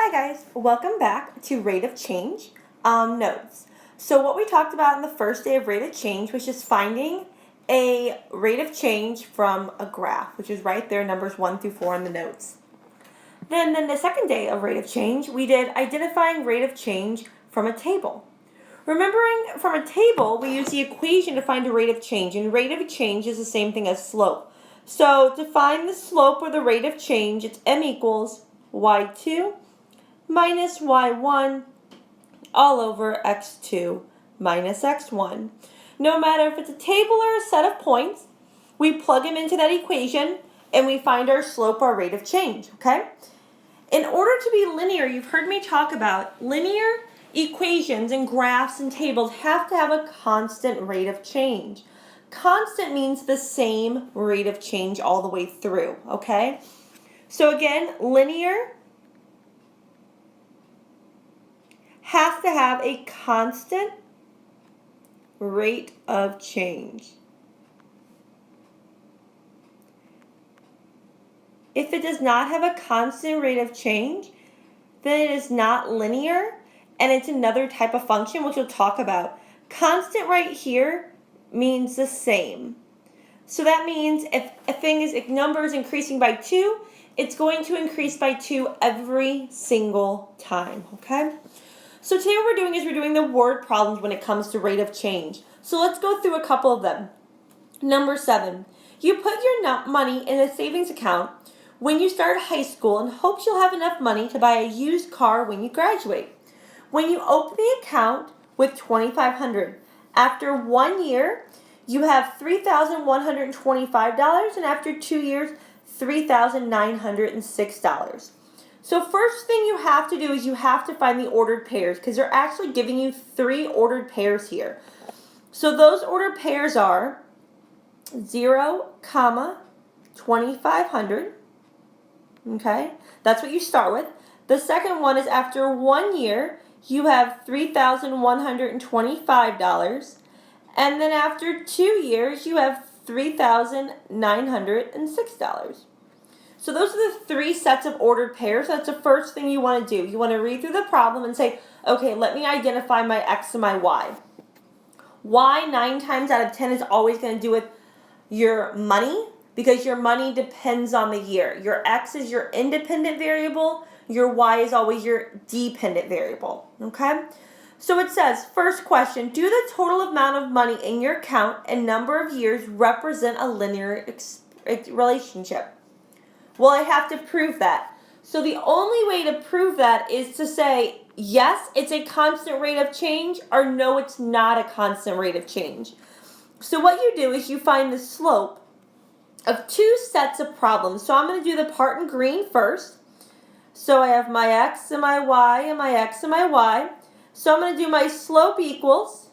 Hi guys, welcome back to rate of change notes. So what we talked about in the first day of rate of change was just finding a rate of change from a graph, which is right there, numbers 1 through 4 in the notes. Then the second day of rate of change, we did identifying rate of change from a table. Remembering from a table, we use the equation to find a rate of change, and rate of change is the same thing as slope. So to find the slope or the rate of change, it's m equals y2 minus y1 all over x2 minus x1. No matter if it's a table or a set of points, we plug them into that equation and we find our slope or rate of change, okay? In order to be linear, you've heard me talk about linear equations and graphs and tables have to have a constant rate of change. Constant means the same rate of change all the way through, okay? So again, linear has to have a constant rate of change. If it does not have a constant rate of change, then it is not linear and it's another type of function which we'll talk about. Constant right here means the same. So that means if number is increasing by 2, it's going to increase by 2 every single time, okay? So today what we're doing the word problems when it comes to rate of change. So let's go through a couple of them. Number 7, you put your money in a savings account when you start high school in hopes you'll have enough money to buy a used car when you graduate. When you open the account with $2,500, after 1 year, you have $3,125, and after 2 years, $3,906. So first thing you have to do is you have to find the ordered pairs because they're actually giving you 3 ordered pairs here. So those ordered pairs are 0, 2,500. Okay, that's what you start with. The second one is after 1 year, you have $3,125. And then after 2 years, you have $3,906. So those are the 3 sets of ordered pairs. That's the first thing you want to do. You want to read through the problem and say, okay, let me identify my x and my y. Y 9 times out of 10 is always going to do with your money because your money depends on the year. Your x is your independent variable. Your y is always your dependent variable. Okay? So it says, first question, do the total amount of money in your account and number of years represent a linear relationship? Well, I have to prove that. So the only way to prove that is to say, yes, it's a constant rate of change, or no, it's not a constant rate of change. So what you do is you find the slope of 2 sets of problems. So I'm going to do the part in green first. So I have my x and my y and my x and my y. So I'm going to do my slope equals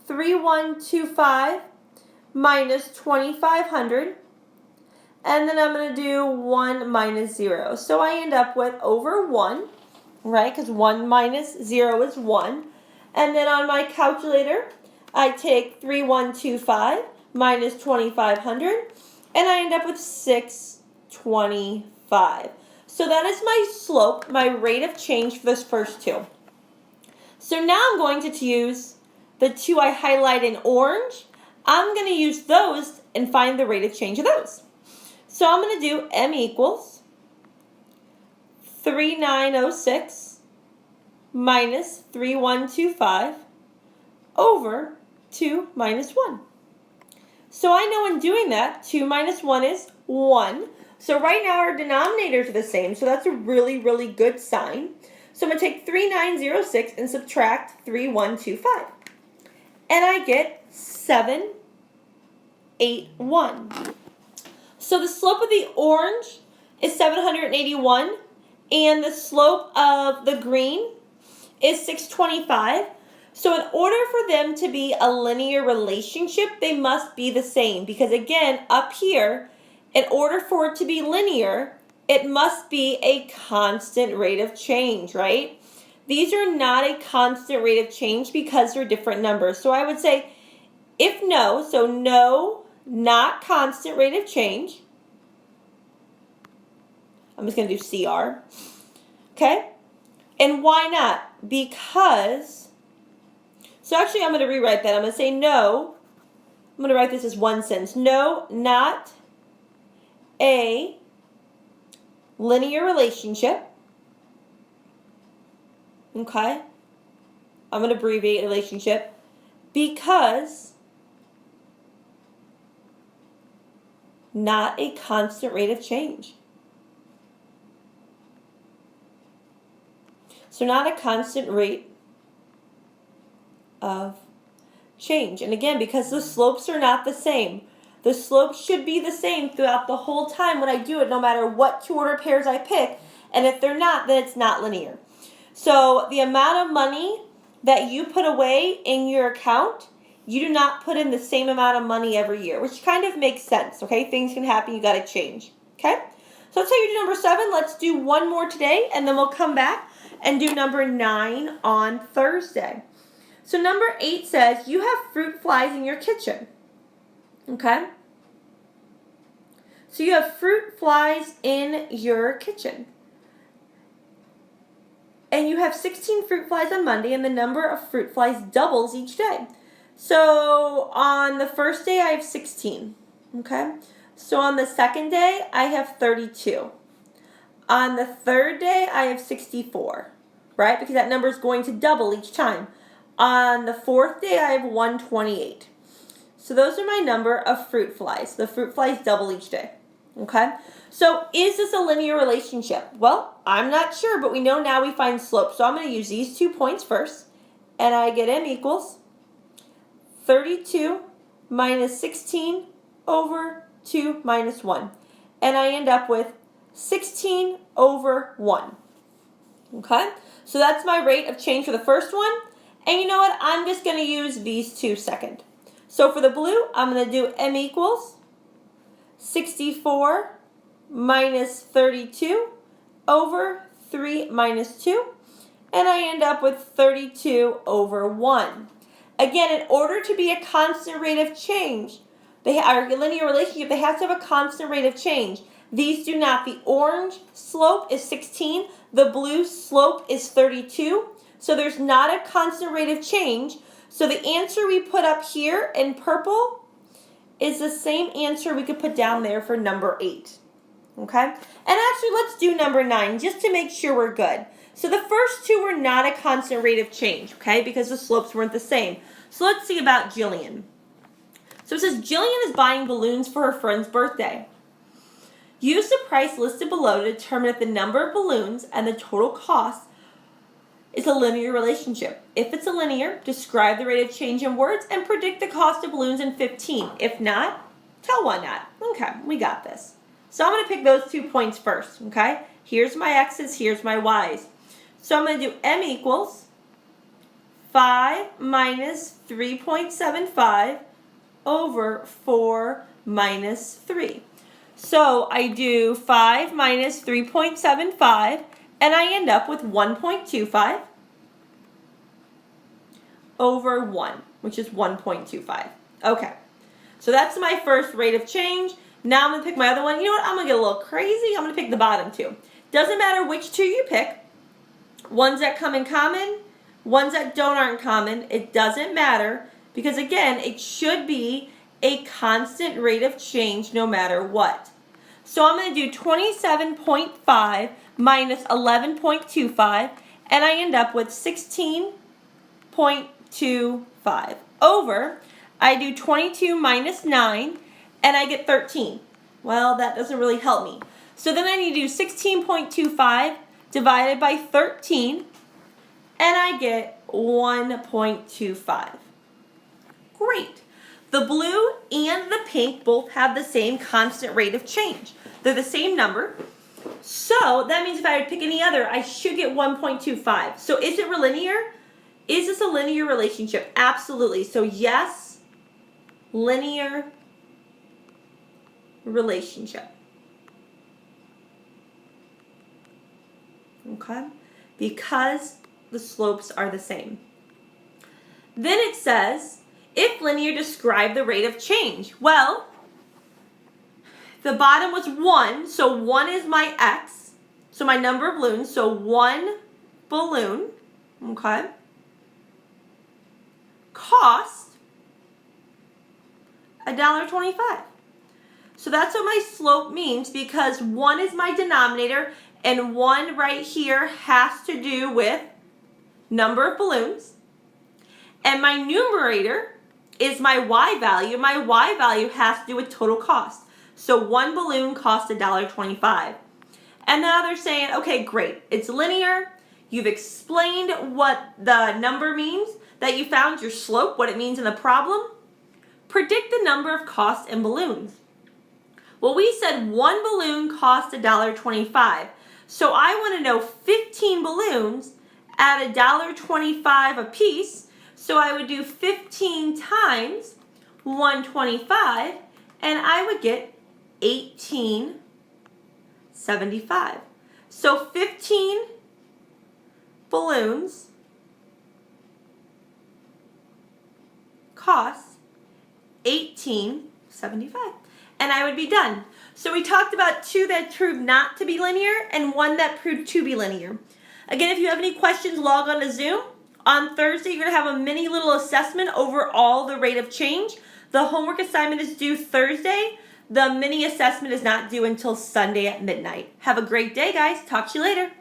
3,125 minus 2,500. And then I'm going to do 1 minus 0. So I end up with over 1, right? Because 1 minus 0 is 1. And then on my calculator, I take 3,125 minus 2,500. And I end up with 625. So that is my slope, my rate of change for this first 2. So now I'm going to use the 2 I highlight in orange. I'm going to use those and find the rate of change of those. So I'm going to do m equals 3,906 minus 3,125 over 2 minus 1. So I know in doing that, 2 minus 1 is 1. So right now our denominators are the same, so that's a really, really good sign. So I'm going to take 3,906 and subtract 3,125. And I get 781. So the slope of the orange is 781, and the slope of the green is 625. So in order for them to be a linear relationship, they must be the same. Because again, up here, in order for it to be linear, it must be a constant rate of change, right? These are not a constant rate of change because they're different numbers. So I would say, if no, so no, not constant rate of change. I'm just going to do CR. okay? And why not? Because, so actually I'm going to rewrite that. I'm going to say no. I'm going to write this as one sentence. No, not a linear relationship. Okay? I'm going to abbreviate relationship because not a constant rate of change. So not a constant rate of change. And again, because the slopes are not the same, the slopes should be the same throughout the whole time when I do it, no matter what two-order pairs I pick. And if they're not, then it's not linear. So the amount of money that you put away in your account, you do not put in the same amount of money every year, which kind of makes sense, okay? Things can happen, you got to change, okay? So that's how you do number 7. Let's do one more today, and then we'll come back and do number 9 on Thursday. So number 8 says, you have fruit flies in your kitchen, okay? So you have fruit flies in your kitchen. And you have 16 fruit flies on Monday, and the number of fruit flies doubles each day. So on the first day, I have 16, okay? So on the second day, I have 32. On the third day, I have 64, right? Because that number is going to double each time. On the fourth day, I have 128. So those are my number of fruit flies. The fruit flies double each day, okay? So is this a linear relationship? Well, I'm not sure, but we know now we find slope. So I'm going to use these 2 points first, and I get m equals 32 minus 16 over 2 minus 1. And I end up with 16 over 1. Okay? So that's my rate of change for the first one. And you know what? I'm just going to use these 2 second. So for the blue, I'm going to do m equals 64 minus 32 over 3 minus 2. And I end up with 32 over 1. Again, in order to be a constant rate of change, our linear relationship, they have to have a constant rate of change. These do not. The orange slope is 16. The blue slope is 32. So there's not a constant rate of change. So the answer we put up here in purple is the same answer we could put down there for number 8. Okay? And actually, let's do number 9 just to make sure we're good. So the first 2 were not a constant rate of change, okay, because the slopes weren't the same. So let's see about Jillian. So it says Jillian is buying balloons for her friend's birthday. Use the price listed below to determine if the number of balloons and the total cost is a linear relationship. If it's a linear, describe the rate of change in words and predict the cost of balloons in 15. If not, tell why not. Okay, we got this. So I'm going to pick those 2 points first, okay? Here's my x's, here's my y's. So I'm going to do m equals 5 minus 3.75 over 4 minus 3. So I do 5 minus 3.75, and I end up with 1.25 over 1, which is 1.25. Okay, so that's my first rate of change. Now I'm going to pick my other one. You know what? I'm going to get a little crazy. I'm going to pick the bottom 2. Doesn't matter which 2 you pick. Ones that come in common, ones that aren't common. It doesn't matter because, again, it should be a constant rate of change no matter what. So I'm going to do 27.5 minus 11.25, and I end up with 16.25 over, I do 22 minus 9, and I get 13. Well, that doesn't really help me. So then I need to do 16.25 divided by 13, and I get 1.25. Great. The blue and the pink both have the same constant rate of change. They're the same number. So that means if I would pick any other, I should get 1.25. So is it linear? Is this a linear relationship? Absolutely. So yes, linear relationship. Okay? Because the slopes are the same. Then it says, if linear, describe the rate of change. Well, the bottom was 1, so 1 is my x. So my number of balloons, so one balloon, okay, cost $1.25. So that's what my slope means, because 1 is my denominator and 1 right here has to do with number of balloons. And my numerator is my y value. My y value has to do with total cost. So one balloon costs $1.25. And now they're saying, okay, great, it's linear. You've explained what the number means, that you found your slope, what it means in the problem. Predict the number of costs in balloons. Well, we said one balloon costs $1.25. So I want to know 15 balloons at $1.25 a piece. So I would do 15 times 125, and I would get $18.75. So 15 balloons cost $18.75. And I would be done. So we talked about 2 that proved not to be linear and 1 that proved to be linear. Again, if you have any questions, log on to Zoom. On Thursday, you're going to have a mini little assessment over all the rate of change. The homework assignment is due Thursday. The mini assessment is not due until Sunday at midnight. Have a great day, guys. Talk to you later.